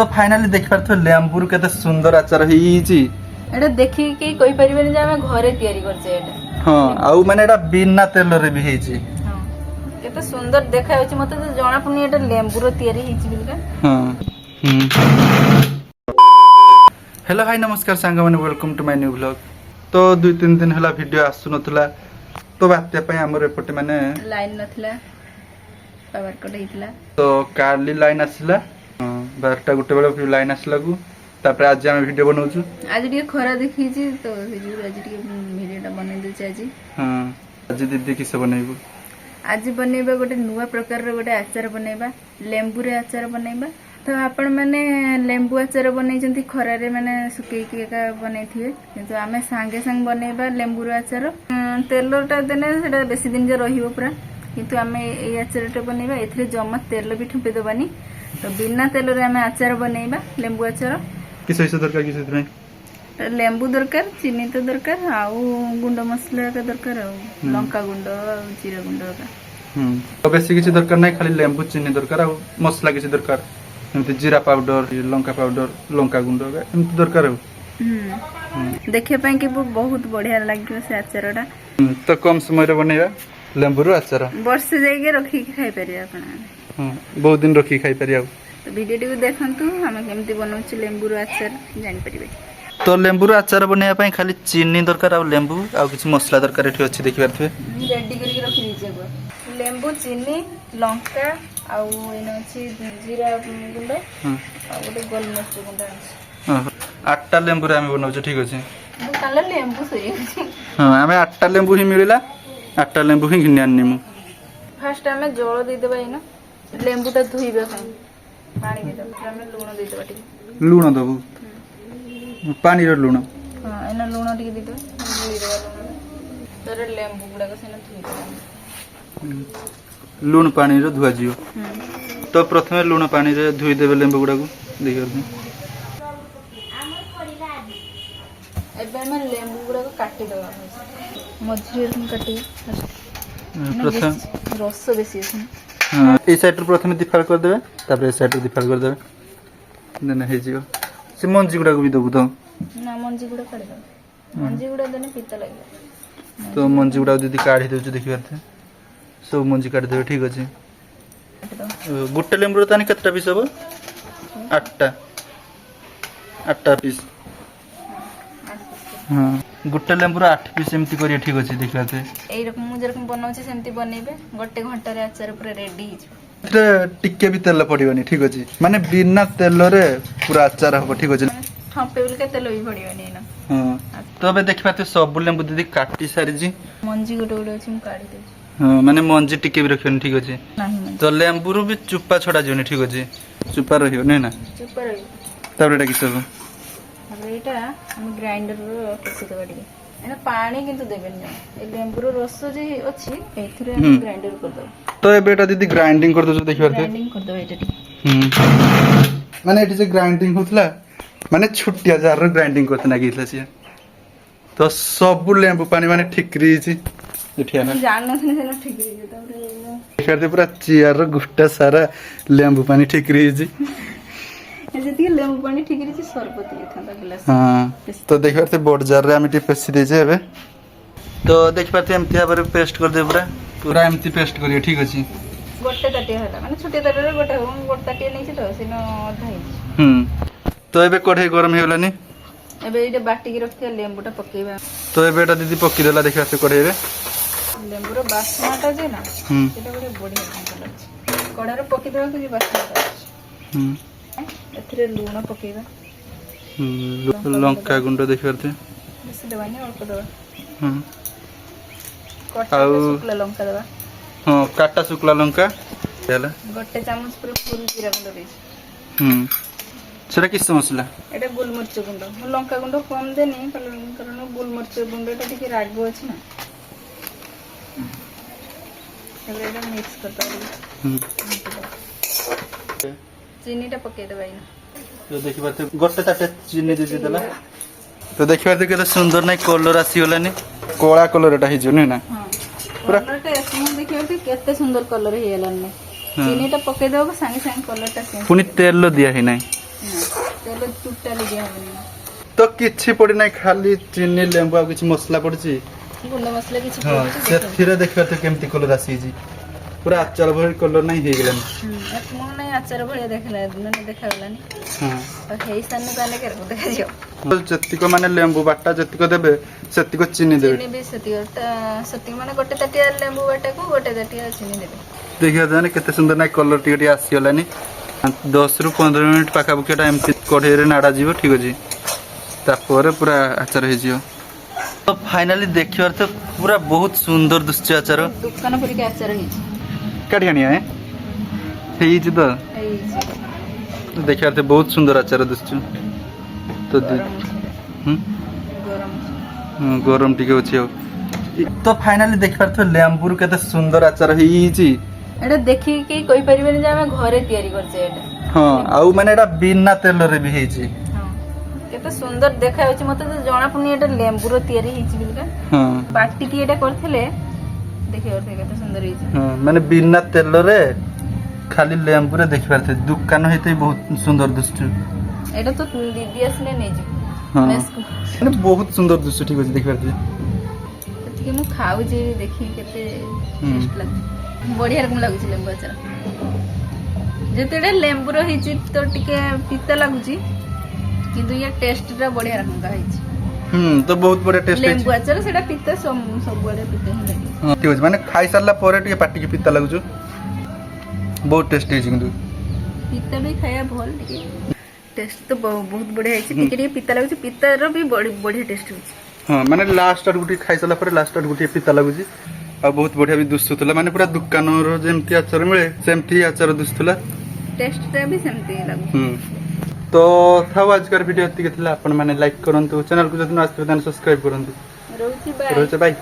तो फाइनली देख पारथो लेंबुर केते सुंदर आचार हिची एटा देखि के कोइ परिबेनी जे हम घरे तयारी करछे एटा। हां आउ माने एटा बिना तेल रे भी हिची। हां केते सुंदर देखा होछि मते तो जणा पुनी एटा लेंबुर तयारी हिची बिलका। हां हेलो हाय नमस्कार सांग माने welcome to my new vlog. तो 2-3 दिन हला वीडियो आसु नथला तो बात्या पय हमर एपटे माने लाइन नथला पावर कट हितला तो कार्ली लाइन आसिला 12टा गुटे बेले लाइन आसिला को तापर आज हम वीडियो बनाउछु। आज टिके खरा देखिछि तो से आज टिके वीडियोटा बनै दे छै आज। हां आज दीदी किसे बनाइबो आज बनेबा गोटे नुवा प्रकार रो गोटे आचार बनेबा लेंबू रे आचार बनेबा। तो आपण माने लेंबू आचार बनै जंती खरा रे माने सुकै के का बनै थिए किंतु आमे संगे संग बनेबा लेंबू रो आचार तेलटा देने सेटा बेसी दिन जे रहिबो पूरा किंतु आमे ए आचारटा बनेबा एथरे जम्मा तेल भी ठुपे दबानी। तो बिना तेल रे आमे आचार बनेबा लेंबू आचार किसे दरकार किसे में लेंबू दरकार चीनी तो दरकार आउ गुंड मसला का दरकार आउ लंका गुंड जीरा गुंड का तो बेसी किसी दरकार नहीं खाली लेंबू चीनी दरकार आउ मसला किसी दरकार एमती जीरा पाउडर लंका पाउडर लंका गुंड का एमती दरकार हो देखे पाए कि बहुत बढ़िया लागियो से आचारटा। तो कम समय रे बनेबा लेंबू रो आचार वर्ष जाइके रखी खाई परिया आपण। हां बहुत दिन रखी खाई परिया। तो वीडियो टी देखंतु हम केमती बनाउछु लेंबू रो आचार जानि परिबे। तो लेंबू रो आचार बनेया पय खाली चीनी दरकार आ लेंबू आ किछि मसला दरकार एठी अछि देखि पारथबे रेडी करके रखी दीजिए लेंबू चीनी लंका आउ एनो अछि जीरा गुंड आ गोटे गोलमरिच गुंड अछि। 8टा लेंबू रे हम बनाउछु ठीक अछि। मु काला लेंबू सही अछि। हां हमें 8टा लेंबू ही मिलिला 8टा लेंबू ही घिनि आनिमु। फर्स्ट हमें जळ दे देबा इना लेंबूटा धुइबा खाई पानी दे देबा हमें लूण दे देबा टिके लूण दबु पानी रो लूण हां एना लूण टिके दे देबा धुइ देबा लूण तोरे लेंबू गुडा को सेना धुइ देबा लूण पानी रो धुआ जियो। तो प्रथमे लूण पानी रे धुई देबे लेंबू गुडा को देखियो एबे में लेंबू गुडा को काटी देबा मझरी रकम काटी प्रथम रस बेसी अछि। हां ए साइड रो प्रथमे दिफार कर देबे तापर ए साइड रो दिफार कर देबे देना हे जियो से मंजी गुडा को भी दबु तो ना मंजी गुडा काढी दो मंजी गुडा देने पिता लागे तो मंजी गुडा दीदी काढी देउ देखि पारथे सब मंजी काढी देबे ठीक अछि। गुट्टे लेंबू रो तानी केतटा पीस हबो 8टा पीस। हां गुट्टे लेंबू रो 8 पीस एमती करिया ठीक अछि देखि पारथे एई रकम मु जरकम बनाउछि सेमती बनेबे गोटे घंटा रे आचार पूरा रेडी हि छ। एते टिके भी तेल पड़िबनी ठीक अछि माने बिना तेल रे पूरा आचार हबो ठीक अछि। हां पेबल के तेल भी पड़िबनी ना। हां तो अबे देखि पाते सब लेंबू दीदी काटी सारी जी मंजी गोटे गोटे अछि मु काढी दे। हां माने मंजी टिके भी रखियो ठीक अछि नाही तो लेंबू रो भी चुप्पा छोड़ा जोनी ठीक अछि चुप्पा रहियो नै ना चुप रही तब एटा किस हबो अब एटा हम ग्राइंडर रो पसी देबा टिके एना पानी किंतु देबेन नै ए लेंबू रो रस जे अछि एथिरे हम ग्राइंडर कर दो। तो ए बेटा दीदी ग्राइंडिंग कर दो जो देखि पारथे ग्राइंडिंग कर दो एटा टिके माने एटी जे ग्राइंडिंग होतला माने छुट्टिया जार रो ग्राइंडिंग करते ना गइतला से तो सब लेंबू पानी माने ठीक रही छी एठिया ना जान नथि से ठीक रही जे तबरे करते पूरा चेयर रो गुट्टा सारा लेंबू पानी ठीक रही छी जति लेंबू पानी ठीक रही छी सरबत के थांदा गिलास। हां तो देख पारते बोर्ड जार रे हम टी पेसी दे जे एबे तो देख पारते एमती हाबरे पेस्ट कर दे पूरा पूरा एमती पेस्ट करियो ठीक अछि। गोटे ताटी होला माने छोटे ताटी रे गोटे हो गोटे ताटी नै छी तो सिनो अधा हि तो एबे कढ़ाई गरम हे होलानी एबे इटे बाटी के रखिया लेंबूटा पकेबा तो एबे एटा दीदी पक्की देला देखा से कढ़ाई रे लेंबू रो बासनाटा जे ना सेटा बड़े बढ़िया लागल अछि कढ़ा रे पकी देबा कि बासनाटा अछि एथरे लूण पकेबा लंका गुंड देख पारते बेसी देबानी अल्प देबा कटा आउ शुक्ला लंका देबा हां काटा शुक्ला लंका देला गोटे चामच पर फुल जीरा गुंड दे सेटा किस मसला एटा गोलमरिच गुंड मु लंका गुंड कम देनी कारण गोलमरिच गुंडटा टिके राग अछि ना एबे एटा मिक्स करता चीनीटा पके देबा इना तो देखि पाते गोटे ताटे चीनी दे देला तो देखि पाते केते सुंदर नै कलर आसी होलानी कोळा कलर एटा हिजो नै ना हां कलरटा एसमु देखियो कि केते सुंदर कलर हेलानी चीनीटा पके देबो संगे संगे कलरटा सेम पुनी तेल दिया ही नै ତେଲ ଟୋଟାଲି ଦିଆ ହବନି। ତ କିଛି ପଡି ନାହିଁ, ଖାଲି ଚିନି ଲେମ୍ବୁ ଆଉ କିଛି ମସଲା ପଡିଛି। ଗୁଣ୍ଡ ମସଲା କିଛି ହଁ ପଡୁଛି, ସେଥିରେ ଦେଖିବା ତ କେମିତି କଲର ଆସିଛି, ପୁରା ଆଚାର ଭଳି କଲର ନାହିଁ ହେଇଗଲାନି। ମୁଁ ନାଇଁ ଆଚାର ଭଳିଆ ମାନେ ଦେଖାଗଲାନି। ହଁ ଆଉ ହେଇ ସାରିଲେ ତାହେଲେ କେରକୁ ଦେଖାଯିବ। ଯେତିକ ମାନେ ଲେମ୍ବୁ ବାଟା ଯେତିକ ଦେବେ ସେତିକ ଚିନି ଦେବେ। ଚିନି ବି ସେତିକି ମାନେ ଗୋଟେ ତାଟିଆ ଲେମ୍ବୁ ବାଟାକୁ ଗୋଟେ ତାଟିଆ ଚିନି ଦେବେ। ଦେଖିବା ତାହେଲେ କେତେ ସୁନ୍ଦର ନାଇଁ କଲର ଟିକେ ଟିକେ ଆସିଗଲାନି। 10 ରୁ 15 ମିନିଟ୍ ପାଖାପାଖି ଏଟା ଏମିତି କଢ଼େଇରେ ନାଡ଼ା ଯିବ, ଠିକ ଅଛି। ତାପରେ ପୁରା ଆଚାର ହେଇଯିବ। ତ ଫାଇନାଲି ଦେଖିବାର ତ ପୁରା ବହୁତ ସୁନ୍ଦର ଦୁଶ୍ଚ ଆଚାର। ଦୋକାନ ପରିକା ଆଚାର ହେଇଛି। କାଟି ଆଣିବା ହେଇଛି ତ ହେଇଛି ଦେଖିବାର ତ ବହୁତ ସୁନ୍ଦର ଆଚାର ଦୁଶ୍ଚ। ତ ଗରମ ଟିକେ ଅଛି ଆଉ। ତ ଫାଇନାଲି ଦେଖିପାରୁଥିବେ ଲେମ୍ବୁରୁ କେତେ ସୁନ୍ଦର ଆଚାର ହେଇଯାଇଛି। ଏଟା ଦେଖିକି କେହି କହିପାରିବେନି ଯେ ଆମେ ଘରେ ତିଆରି କରିଛେ ଏଟା। ହଁ ଆଉ ମାନେ ଏଟା ବିନା ତେଲରେ ବି ହେଇଛି। କେତେ ସୁନ୍ଦର ଦେଖାଯାଉଛି, ମତେ ତ ଜଣା ପଡୁନି ଏଟା ଲେମ୍ବୁର ତିଆରି ହେଇଛି ବୋଲିକା। ହଁ ବାଟିକି ଏଟା କରିଥିଲେ ଦେଖିପାରୁଥିବେ କେତେ ସୁନ୍ଦର ହେଇଛି। ହଁ ମାନେ ବିନା ତେଲରେ ଖାଲି ଲେମ୍ବୁରେ ଦେଖିପାରୁଥିବେ। ଦୋକାନ ହେଇତେ ବହୁତ ସୁନ୍ଦର ଦୁଶ୍ଚୁ। ଏଟା ତ ଦିଦି ଆସିଲେ ନେଇଯିବ। ହଁ ମାନେ ବହୁତ ସୁନ୍ଦର ଦୁଶ୍ଚୁ, ଠିକ ଅଛି ଦେଖିପାରୁଥିବେ। ଟିକେ ମୁଁ ଖାଉଛି ଦେଖିକି କେତେ ଟେଷ୍ଟ ଲାଗୁଛି। ବଢିଆ ରକମ ଲାଗୁଛି ଲେମ୍ବୁ ଆଚାର। ଯେତେଟା ଲେମ୍ବୁର ହେଇଛି ତ ଟିକେ ପିତା ଲାଗୁଛି, କିନ୍ତୁ ୟା ଟେଷ୍ଟଟା ବଢିଆ ରକମ ହେଇଛି। ତ ବହୁତ ବଢିଆ ଟେଷ୍ଟ ହେଇଛି। ଲେମ୍ବୁ ଆଚାର ସେଟା ପିତା ସବୁଆଡେ ପିତା ହିଁ ଲାଗେ। ହଁ ଠିକ ଅଛି, ମାନେ ଖାଇ ସାରିଲା ପରେ ଟିକେ ପାଟିକି ପିତା ଲାଗୁଛୁ। ବହୁତ ଟେଷ୍ଟ ହେଇଛି, କିନ୍ତୁ ପିତା ବି ଖାଇବା ଭଲ ଟିକେ। ଟେଷ୍ଟ ତ ବହୁତ ବଢିଆ ହେଇଛି। ଟିକେ ଟିକେ ପିତା ଲାଗୁଛି, ପିତାର ବି ବଢିଆ ଟେଷ୍ଟ ହଉଛି। ହଁ ମାନେ ଲାଷ୍ଟ ଆଡକୁ ଟିକେ ଖାଇ ସାରିଲା ପରେ ଲାଷ୍ଟ ଆଡକୁ ଟିକେ ପିତା ଲାଗୁଛି। ଆଉ ବହୁତ ବଢିଆ ବି ଦୁଶୁଥିଲା, ମାନେ ପୁରା ଦୋକାନର ଯେମିତି ଆଚାର ମିଳେ ସେମିତି ଆଚାର ଦୁଶୁଥିଲା। ଟେଷ୍ଟଟା ବି ସେମିତି ଲାଗୁଛି। ତ ଥାଉ ଆଜିକାର ଭିଡ଼ିଓ ଏତିକି ଥିଲା। ଆପଣମାନେ ଲାଇକ୍ କରନ୍ତୁ, ଚ୍ୟାନେଲକୁ ଯଦି ନ ଆସିଥିବେ ତାହେଲେ ସବସ୍କ୍ରାଇବ୍ କରନ୍ତୁ। ରହୁଛି ବାଇ।